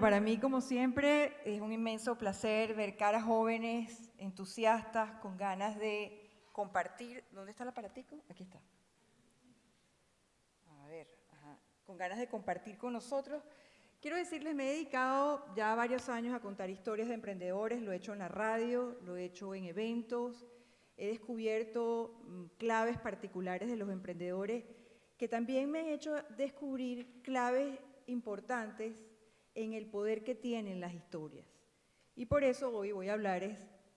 Bueno, para mí, como siempre, es un inmenso placer ver caras jóvenes, entusiastas, con ganas de compartir. ¿Dónde está el aparatico? Aquí está. A ver, ajá. Con ganas de compartir con nosotros. Quiero decirles, me he dedicado ya varios años a contar historias de emprendedores, lo he hecho en la radio, lo he hecho en eventos, he descubierto claves particulares de los emprendedores que también me han hecho descubrir claves importantes en el poder que tienen las historias. Y por eso hoy voy a hablar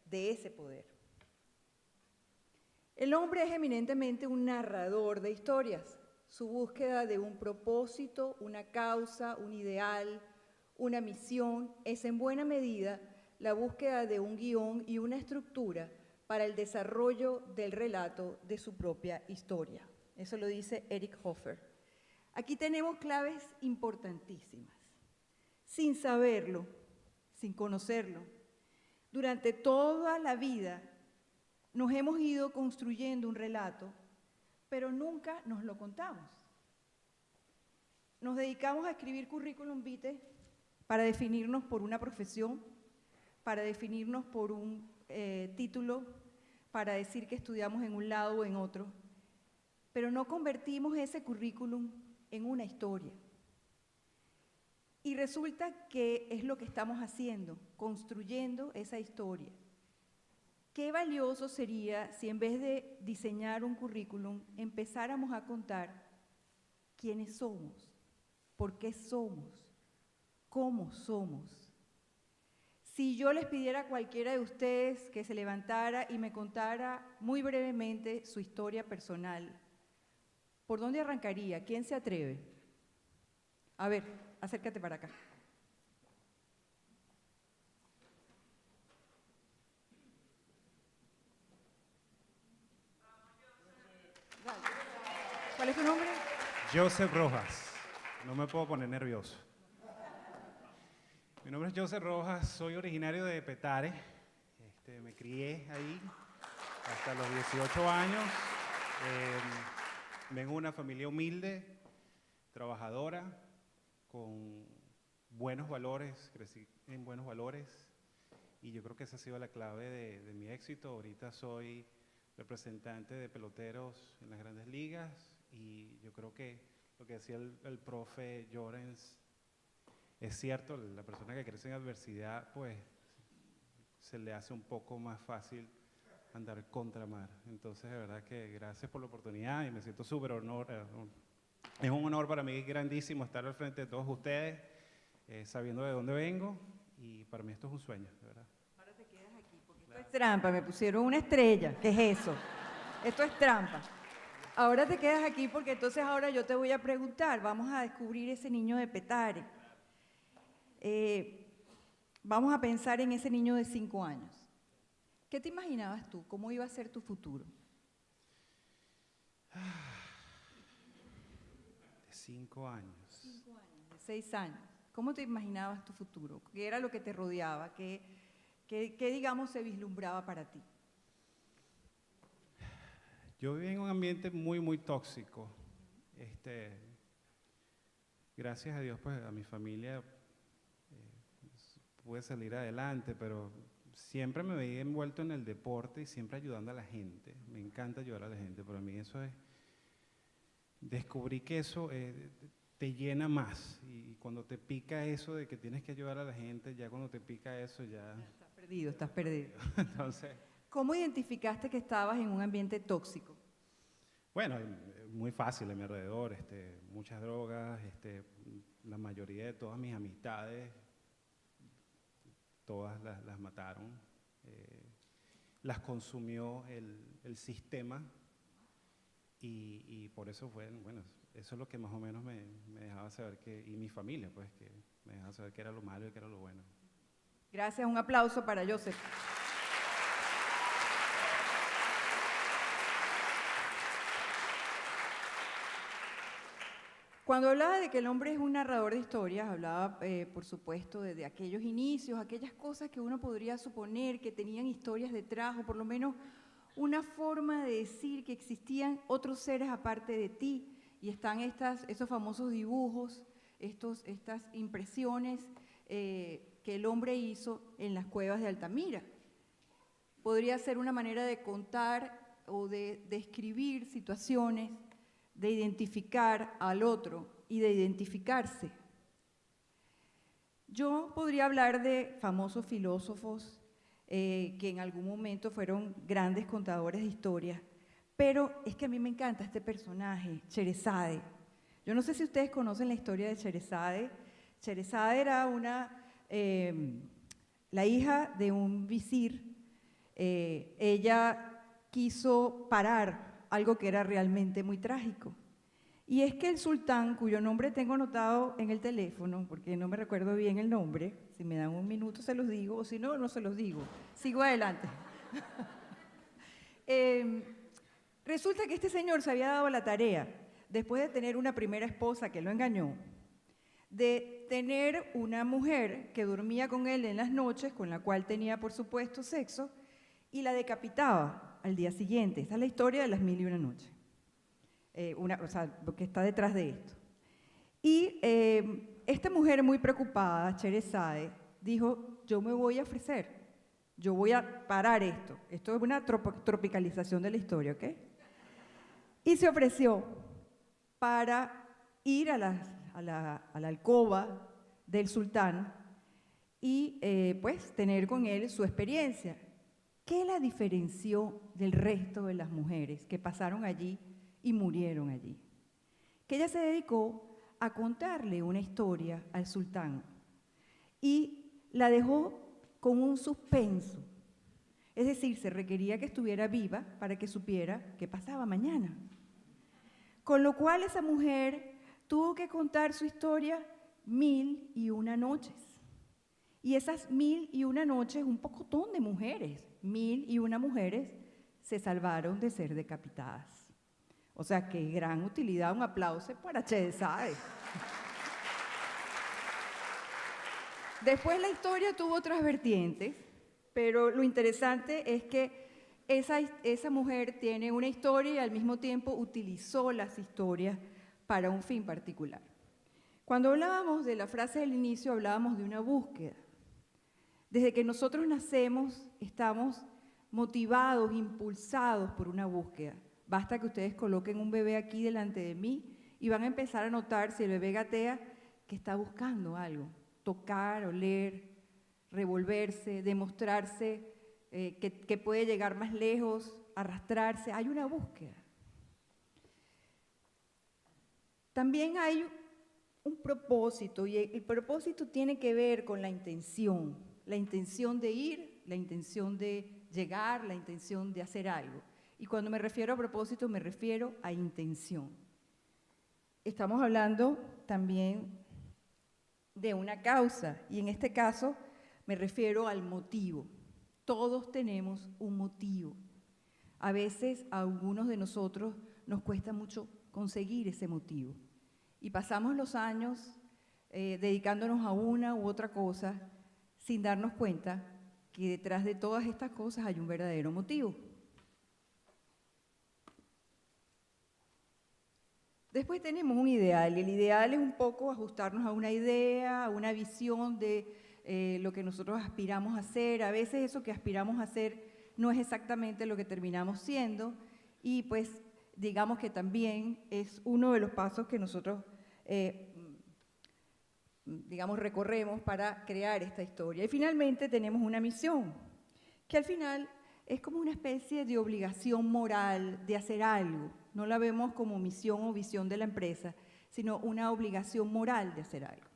de ese poder. El hombre es eminentemente un narrador de historias. Su búsqueda de un propósito, una causa, un ideal, una misión, es en buena medida la búsqueda de un guión y una estructura para el desarrollo del relato de su propia historia. Eso lo dice Eric Hoffer. Aquí tenemos claves importantísimas. Sin saberlo, sin conocerlo, durante toda la vida nos hemos ido construyendo un relato, pero nunca nos lo contamos. Nos dedicamos a escribir currículum vitae para definirnos por una profesión, para definirnos por un título, para decir que estudiamos en un lado o en otro, pero no convertimos ese currículum en una historia. Y resulta que es lo que estamos haciendo, construyendo esa historia. Qué valioso sería si en vez de diseñar un currículum empezáramos a contar quiénes somos, por qué somos, cómo somos. Si yo les pidiera a cualquiera de ustedes que se levantara y me contara muy brevemente su historia personal, ¿por dónde arrancaría? ¿Quién se atreve? A ver, acércate para acá. ¿Cuál es tu nombre? Joseph Rojas. No me puedo poner nervioso. Mi nombre es Joseph Rojas, soy originario de Petare. Me crié ahí hasta los 18 años. Vengo de una familia humilde, trabajadora, con buenos valores, crecí en buenos valores y yo creo que esa ha sido la clave de mi éxito. Ahorita soy representante de peloteros en las grandes ligas y yo creo que lo que decía el profe Llorens es cierto, la persona que crece en adversidad pues se le hace un poco más fácil andar contramar. Entonces de verdad que gracias por la oportunidad y me siento súper es un honor para mí grandísimo estar al frente de todos ustedes, sabiendo de dónde vengo y para mí esto es un sueño, de verdad. Ahora te quedas aquí porque esto es trampa, me pusieron una estrella, ¿qué es eso? Esto es trampa. Ahora te quedas aquí porque entonces ahora yo te voy a preguntar, vamos a descubrir ese niño de Petare. Vamos a pensar en ese niño de 5 años. ¿Qué te imaginabas tú? ¿Cómo iba a ser tu futuro? De 5 años. 5 años, de 6 años. ¿Cómo te imaginabas tu futuro? ¿Qué era lo que te rodeaba? ¿Qué digamos, se vislumbraba para ti? Yo viví en un ambiente muy, muy tóxico. Gracias a Dios, pues a mi familia pude salir adelante, pero siempre me veía envuelto en el deporte y siempre ayudando a la gente. Me encanta ayudar a la gente, para mí eso es, descubrí que eso te llena más y cuando te pica eso de que tienes que ayudar a la gente, ya cuando te pica eso ya… Estás perdido, estás perdido. Entonces… ¿Cómo identificaste que estabas en un ambiente tóxico? Bueno, muy fácil a mi alrededor, muchas drogas, la mayoría de todas mis amistades, todas las mataron, las consumió el sistema y por eso fue, bueno, eso es lo que más o menos me dejaba saber que, y mi familia, pues, que me dejaba saber qué era lo malo y qué era lo bueno. Gracias, un aplauso para Joseph. Cuando hablaba de que el hombre es un narrador de historias, hablaba, por supuesto, de aquellos inicios, aquellas cosas que uno podría suponer que tenían historias detrás, o por lo menos una forma de decir que existían otros seres aparte de ti, y están esos famosos dibujos, estas impresiones que el hombre hizo en las cuevas de Altamira. Podría ser una manera de contar o de describir situaciones, de identificar al otro y de identificarse. Yo podría hablar de famosos filósofos que en algún momento fueron grandes contadores de historias, pero es que a mí me encanta este personaje, Sherezade. Yo no sé si ustedes conocen la historia de Sherezade. Sherezade era la hija de un visir. Ella quiso parar algo que era realmente muy trágico. Y es que el sultán, cuyo nombre tengo anotado en el teléfono, porque no me recuerdo bien el nombre, si me dan un minuto se los digo, o si no, no se los digo. Sigo adelante. Resulta que este señor se había dado la tarea, después de tener una primera esposa que lo engañó, de tener una mujer que dormía con él en las noches, con la cual tenía, por supuesto, sexo, y la decapitaba al día siguiente. Esa es la historia de las 1001 noches. O sea, lo que está detrás de esto. Y esta mujer muy preocupada, Sherezade, dijo, yo me voy a ofrecer, yo voy a parar esto. Esto es una tropicalización de la historia, ¿ok? Y se ofreció para ir a la alcoba del sultán y pues tener con él su experiencia. ¿Qué la diferenció del resto de las mujeres que pasaron allí y murieron allí? Que ella se dedicó a contarle una historia al sultán y la dejó con un suspenso. Es decir, se requería que estuviera viva para que supiera qué pasaba mañana. Con lo cual esa mujer tuvo que contar su historia 1001 noches. Y esas 1001 noches, un pocotón de mujeres, 1001 mujeres, se salvaron de ser decapitadas. O sea, qué gran utilidad, un aplauso para Sherezade. Después la historia tuvo otras vertientes, pero lo interesante es que esa mujer tiene una historia y al mismo tiempo utilizó las historias para un fin particular. Cuando hablábamos de la frase del inicio, hablábamos de una búsqueda. Desde que nosotros nacemos, estamos motivados, impulsados por una búsqueda. Basta que ustedes coloquen un bebé aquí delante de mí y van a empezar a notar si el bebé gatea que está buscando algo, tocar, oler, revolverse, demostrarse que puede llegar más lejos, arrastrarse. Hay una búsqueda. También hay un propósito y el propósito tiene que ver con la intención de ir, la intención de llegar, la intención de hacer algo. Y cuando me refiero a propósito, me refiero a intención. Estamos hablando también de una causa, y en este caso me refiero al motivo. Todos tenemos un motivo. A veces a algunos de nosotros nos cuesta mucho conseguir ese motivo. Y pasamos los años dedicándonos a una u otra cosa sin darnos cuenta que detrás de todas estas cosas hay un verdadero motivo. Después tenemos un ideal, y el ideal es un poco ajustarnos a una idea, a una visión de lo que nosotros aspiramos a hacer. A veces eso que aspiramos a hacer no es exactamente lo que terminamos siendo, y pues digamos que también es uno de los pasos que nosotros recorremos para crear esta historia. Y finalmente tenemos una misión, que al final es como una especie de obligación moral de hacer algo. No la vemos como misión o visión de la empresa, sino una obligación moral de hacer algo.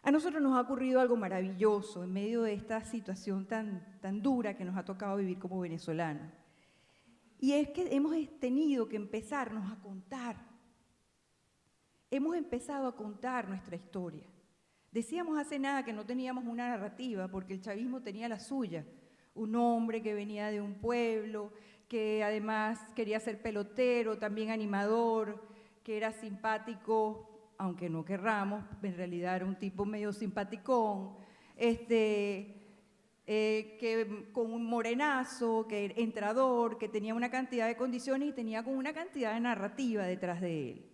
A nosotros nos ha ocurrido algo maravilloso en medio de esta situación tan dura que nos ha tocado vivir como venezolanos. Y es que hemos tenido que empezarnos a contar. Hemos empezado a contar nuestra historia. Decíamos hace nada que no teníamos una narrativa porque el chavismo tenía la suya. Un hombre que venía de un pueblo, que además quería ser pelotero, también animador, que era simpático, aunque no querramos, en realidad era un tipo medio simpaticón, que con un morenazo, que entrador, que tenía una cantidad de condiciones y tenía con una cantidad de narrativa detrás de él.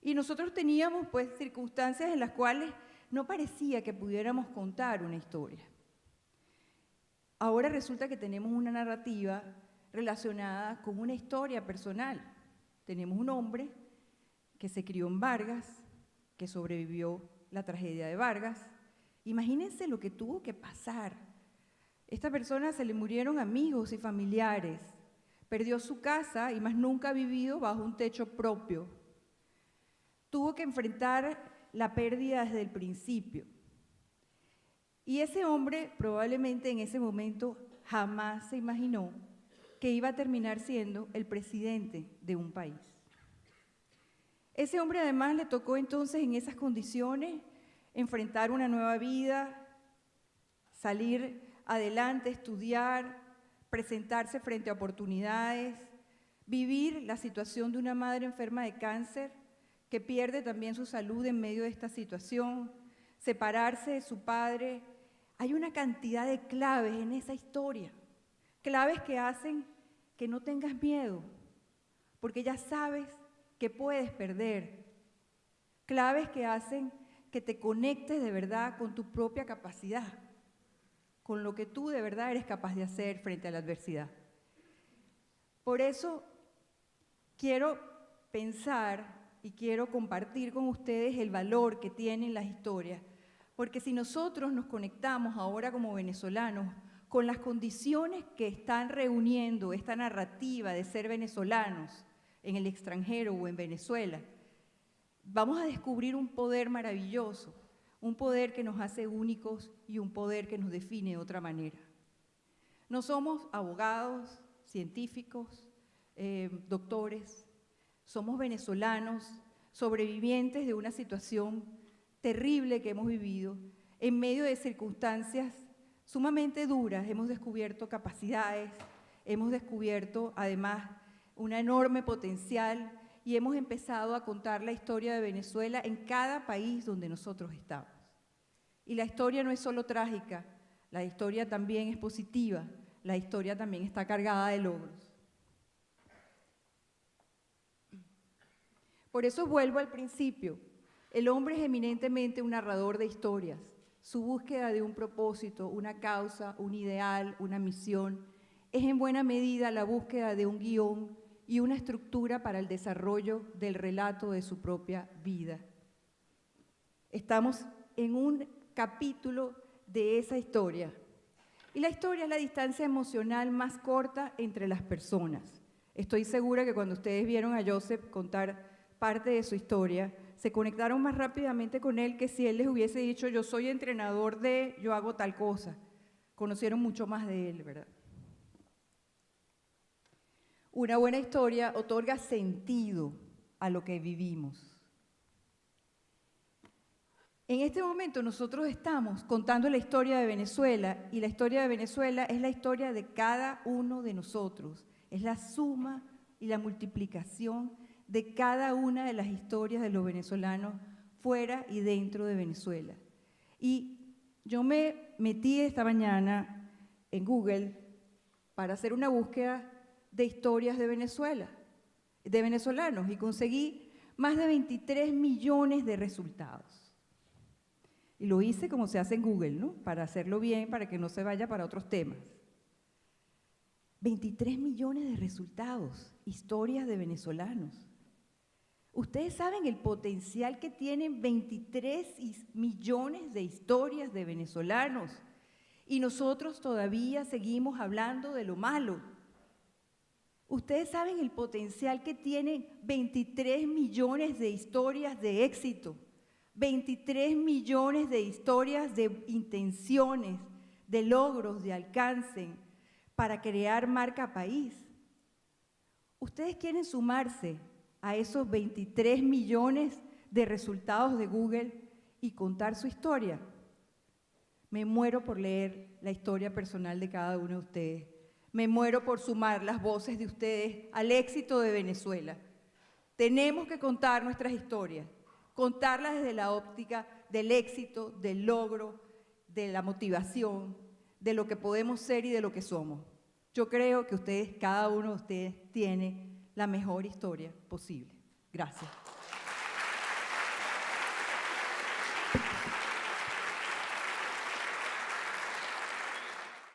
Y nosotros teníamos pues circunstancias en las cuales no parecía que pudiéramos contar una historia. Ahora resulta que tenemos una narrativa relacionada con una historia personal. Tenemos un hombre que se crió en Vargas, que sobrevivió la tragedia de Vargas. Imagínense lo que tuvo que pasar. Esta persona se le murieron amigos y familiares, perdió su casa y más nunca ha vivido bajo un techo propio. Tuvo que enfrentar la pérdida desde el principio. Y ese hombre probablemente en ese momento jamás se imaginó que iba a terminar siendo el presidente de un país. Ese hombre además le tocó entonces en esas condiciones enfrentar una nueva vida, salir adelante, estudiar, presentarse frente a oportunidades, vivir la situación de una madre enferma de cáncer que pierde también su salud en medio de esta situación, separarse de su padre. Hay una cantidad de claves en esa historia, claves que hacen que no tengas miedo, porque ya sabes que puedes perder, claves que hacen que te conectes de verdad con tu propia capacidad, con lo que tú de verdad eres capaz de hacer frente a la adversidad. Por eso quiero pensar y quiero compartir con ustedes el valor que tienen las historias, porque si nosotros nos conectamos ahora como venezolanos con las condiciones que están reuniendo esta narrativa de ser venezolanos en el extranjero o en Venezuela, vamos a descubrir un poder maravilloso, un poder que nos hace únicos y un poder que nos define de otra manera. No somos abogados, científicos, doctores, somos venezolanos, sobrevivientes de una situación terrible que hemos vivido. En medio de circunstancias sumamente duras hemos descubierto capacidades, hemos descubierto además un enorme potencial y hemos empezado a contar la historia de Venezuela en cada país donde nosotros estamos. Y la historia no es solo trágica, la historia también es positiva, la historia también está cargada de logros. Por eso vuelvo al principio, el hombre es eminentemente un narrador de historias. Su búsqueda de un propósito, una causa, un ideal, una misión, es en buena medida la búsqueda de un guión y una estructura para el desarrollo del relato de su propia vida. Estamos en un capítulo de esa historia. Y la historia es la distancia emocional más corta entre las personas. Estoy segura que cuando ustedes vieron a Joseph contar parte de su historia, se conectaron más rápidamente con él que si él les hubiese dicho, yo soy entrenador de, yo hago tal cosa. Conocieron mucho más de él, ¿verdad? Una buena historia otorga sentido a lo que vivimos. En este momento nosotros estamos contando la historia de Venezuela y la historia de Venezuela es la historia de cada uno de nosotros. Es la suma y la multiplicación de cada una de las historias de los venezolanos fuera y dentro de Venezuela. Y yo me metí esta mañana en Google para hacer una búsqueda de historias de Venezuela, de venezolanos, y conseguí más de 23 millones de resultados. Y lo hice como se hace en Google, ¿no? Para hacerlo bien, para que no se vaya para otros temas. 23 millones de resultados, historias de venezolanos. Ustedes saben el potencial que tienen 23 millones de historias de venezolanos y nosotros todavía seguimos hablando de lo malo. Ustedes saben el potencial que tienen 23 millones de historias de éxito, 23 millones de historias de intenciones, de logros, de alcance para crear marca país. Ustedes quieren sumarse a esos 23 millones de resultados de Google y contar su historia. Me muero por leer la historia personal de cada uno de ustedes. Me muero por sumar las voces de ustedes al éxito de Venezuela. Tenemos que contar nuestras historias, contarlas desde la óptica del éxito, del logro, de la motivación, de lo que podemos ser y de lo que somos. Yo creo que ustedes, cada uno de ustedes, tiene la mejor historia posible. Gracias.